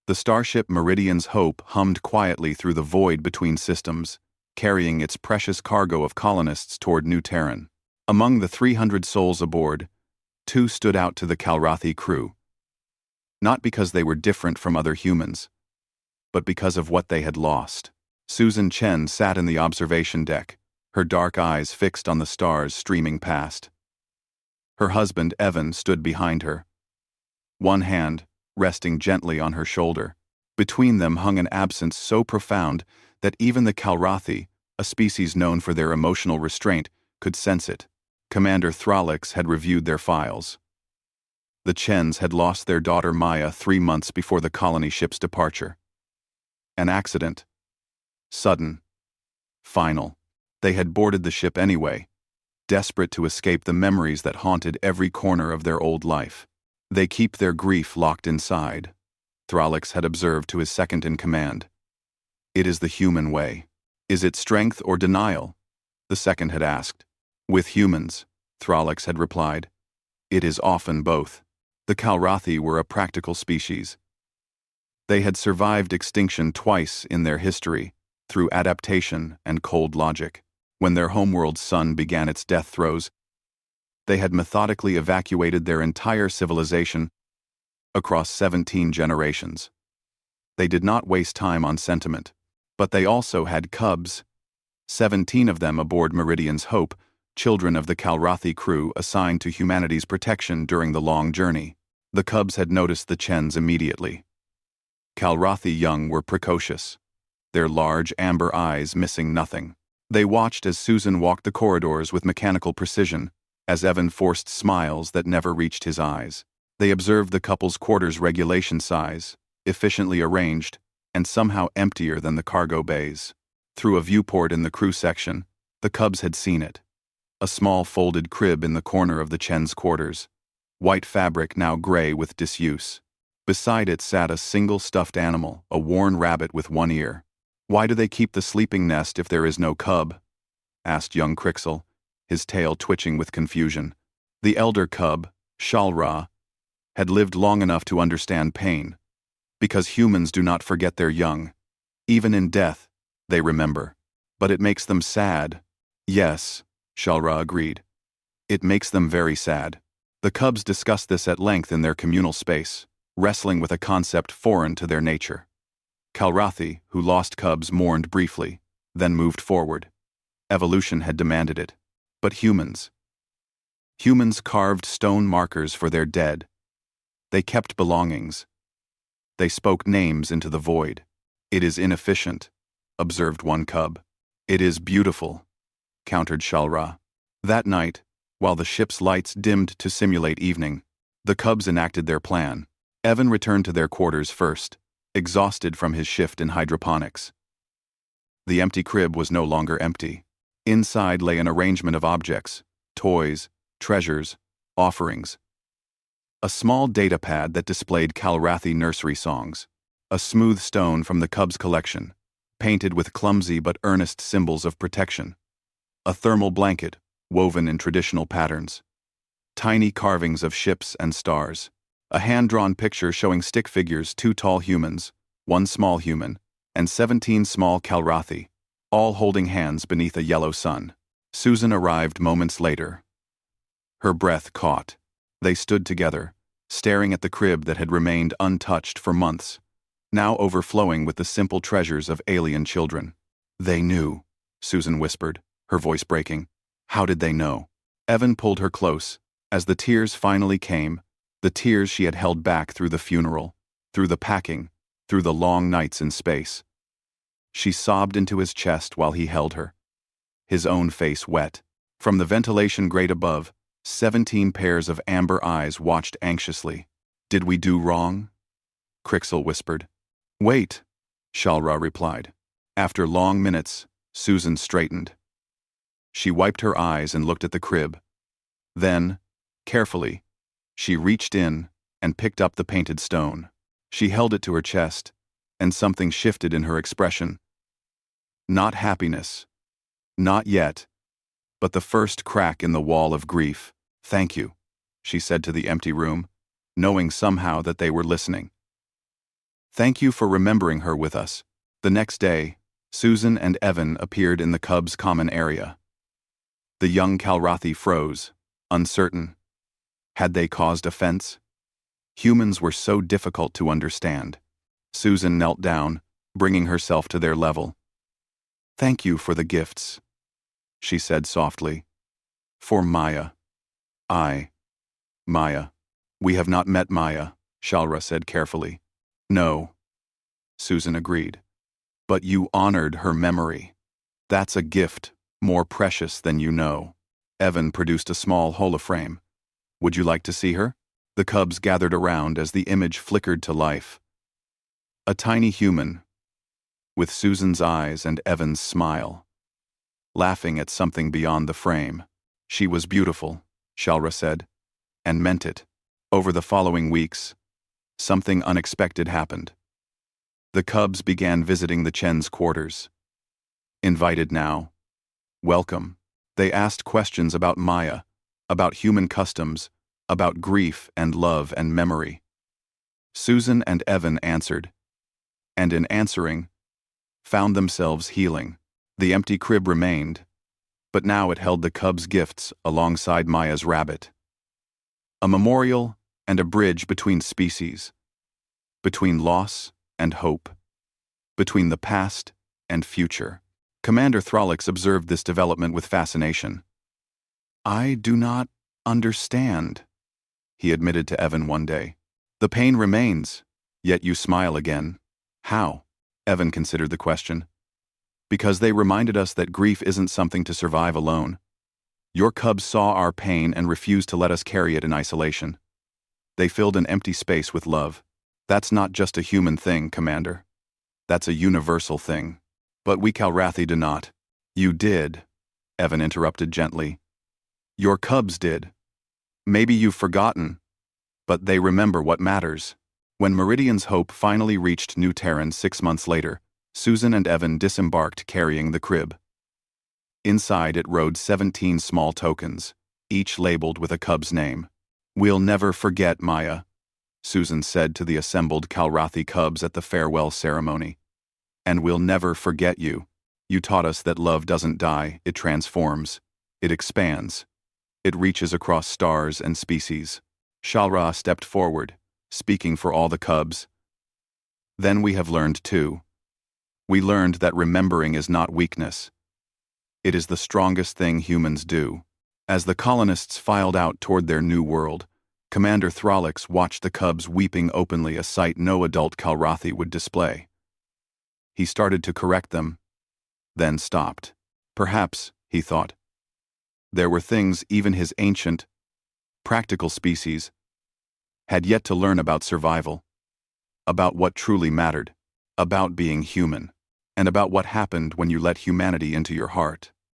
The starship Meridian's Hope hummed quietly through the void between systems, carrying its precious cargo of colonists toward New Terran. Among the 300 souls aboard, 2 stood out to the Calrathi crew. Not because they were different from other humans, but because of what they had lost. Susan Chen sat in the observation deck, her dark eyes fixed on the stars streaming past. Her husband, Evan, stood behind her, one hand resting gently on her shoulder. Between them hung an absence so profound that even the Calrathi, a species known for their emotional restraint, could sense it. Commander Thralix had reviewed their files. The Chens had lost their daughter Maya 3 months before the colony ship's departure. An accident. Sudden. Final. They had boarded the ship anyway, desperate to escape the memories that haunted every corner of their old life. They keep their grief locked inside, Thralix had observed to his second-in-command. It is the human way. Is it strength or denial? The second had asked. With humans, Thralix had replied. It is often both. The Calrathi were a practical species. They had survived extinction twice in their history, through adaptation and cold logic. When their homeworld's sun began its death throes, they had methodically evacuated their entire civilization across 17 generations. They did not waste time on sentiment, but they also had cubs, 17 of them aboard Meridian's Hope, children of the Calrathi crew assigned to humanity's protection during the long journey. The cubs had noticed the Chens immediately. Calrathi young were precocious, their large amber eyes missing nothing. They watched as Susan walked the corridors with mechanical precision, as Evan forced smiles that never reached his eyes. They observed the couple's quarters regulation size, efficiently arranged, and somehow emptier than the cargo bays. Through a viewport in the crew section, the cubs had seen it. A small folded crib in the corner of the Chen's quarters, white fabric now gray with disuse. Beside it sat a single stuffed animal, a worn rabbit with one ear. "Why do they keep the sleeping nest if there is no cub?" asked young Crixel, his tail twitching with confusion. The elder cub, Shalra, had lived long enough to understand pain, because humans do not forget their young. Even in death, they remember. But it makes them sad. Yes, Shalra agreed. It makes them very sad. The cubs discussed this at length in their communal space, wrestling with a concept foreign to their nature. Calrathi, who lost cubs, mourned briefly, then moved forward. Evolution had demanded it. But humans carved stone markers for their dead. They kept belongings. They spoke names into the void. "It is inefficient," observed one cub. "It is beautiful," countered Shalra. That night, while the ship's lights dimmed to simulate evening, the cubs enacted their plan. Evan returned to their quarters first, exhausted from his shift in hydroponics. The empty crib was no longer empty. Inside lay an arrangement of objects, toys, treasures, offerings. A small data pad that displayed Calrathi nursery songs. A smooth stone from the cubs' collection, painted with clumsy but earnest symbols of protection. A thermal blanket, woven in traditional patterns. Tiny carvings of ships and stars. A hand-drawn picture showing stick figures, 2 tall humans, 1 small human, and 17 small Calrathi, all holding hands beneath a yellow sun. Susan arrived moments later. Her breath caught. They stood together, staring at the crib that had remained untouched for months, now overflowing with the simple treasures of alien children. "They knew," Susan whispered, her voice breaking. "How did they know?" Evan pulled her close. As the tears finally came, the tears she had held back through the funeral, through the packing, through the long nights in space. She sobbed into his chest while he held her, his own face wet. From the ventilation grate above, 17 pairs of amber eyes watched anxiously. "Did we do wrong?" Crixel whispered. "Wait," Shalra replied. After long minutes, Susan straightened. She wiped her eyes and looked at the crib. Then, carefully, she reached in and picked up the painted stone. She held it to her chest, and something shifted in her expression. Not happiness. Not yet. But the first crack in the wall of grief. "Thank you," she said to the empty room, knowing somehow that they were listening. Thank you for remembering her with us. The next day, Susan and Evan appeared in the cubs' common area. The young Kalrathi froze, uncertain. Had they caused offense? Humans were so difficult to understand. Susan knelt down, bringing herself to their level. Thank you for the gifts, she said softly. For Maya. Maya. We have not met Maya, Shalra said carefully. No, Susan agreed. But you honored her memory. That's a gift, more precious than you know. Evan produced a small holoframe. Would you like to see her? The cubs gathered around as the image flickered to life. A tiny human, with Susan's eyes and Evan's smile, laughing at something beyond the frame. She was beautiful, Shalra said, and meant it. Over the following weeks, something unexpected happened. The cubs began visiting the Chen's quarters. Invited now. Welcome. They asked questions about Maya, about human customs, about grief and love and memory. Susan and Evan answered, and in answering, found themselves healing. The empty crib remained, but now it held the cubs' gifts alongside Maya's rabbit. A memorial and a bridge between species, between loss and hope, between the past and future. Commander Throlix observed this development with fascination. I do not understand, he admitted to Evan one day. The pain remains, yet you smile again. How? Evan considered the question. Because they reminded us that grief isn't something to survive alone. Your cubs saw our pain and refused to let us carry it in isolation. They filled an empty space with love. That's not just a human thing, Commander. That's a universal thing. But we Kalrathi do not. You did, Evan interrupted gently. Your cubs did. Maybe you've forgotten, but they remember what matters. When Meridian's Hope finally reached New Terran 6 months later, Susan and Evan disembarked carrying the crib. Inside it rode 17 small tokens, each labeled with a cub's name. We'll never forget, Maya, Susan said to the assembled Kalrathi cubs at the farewell ceremony. And we'll never forget you. You taught us that love doesn't die, it transforms. It expands. It reaches across stars and species. Shalra stepped forward, speaking for all the cubs. Then we have learned too. We learned that remembering is not weakness. It is the strongest thing humans do. As the colonists filed out toward their new world, Commander Throlix watched the cubs weeping openly, a sight no adult Kalrathi would display. He started to correct them, then stopped. Perhaps, he thought, there were things even his ancient, practical species had yet to learn about survival, about what truly mattered, about being human, and about what happened when you let humanity into your heart.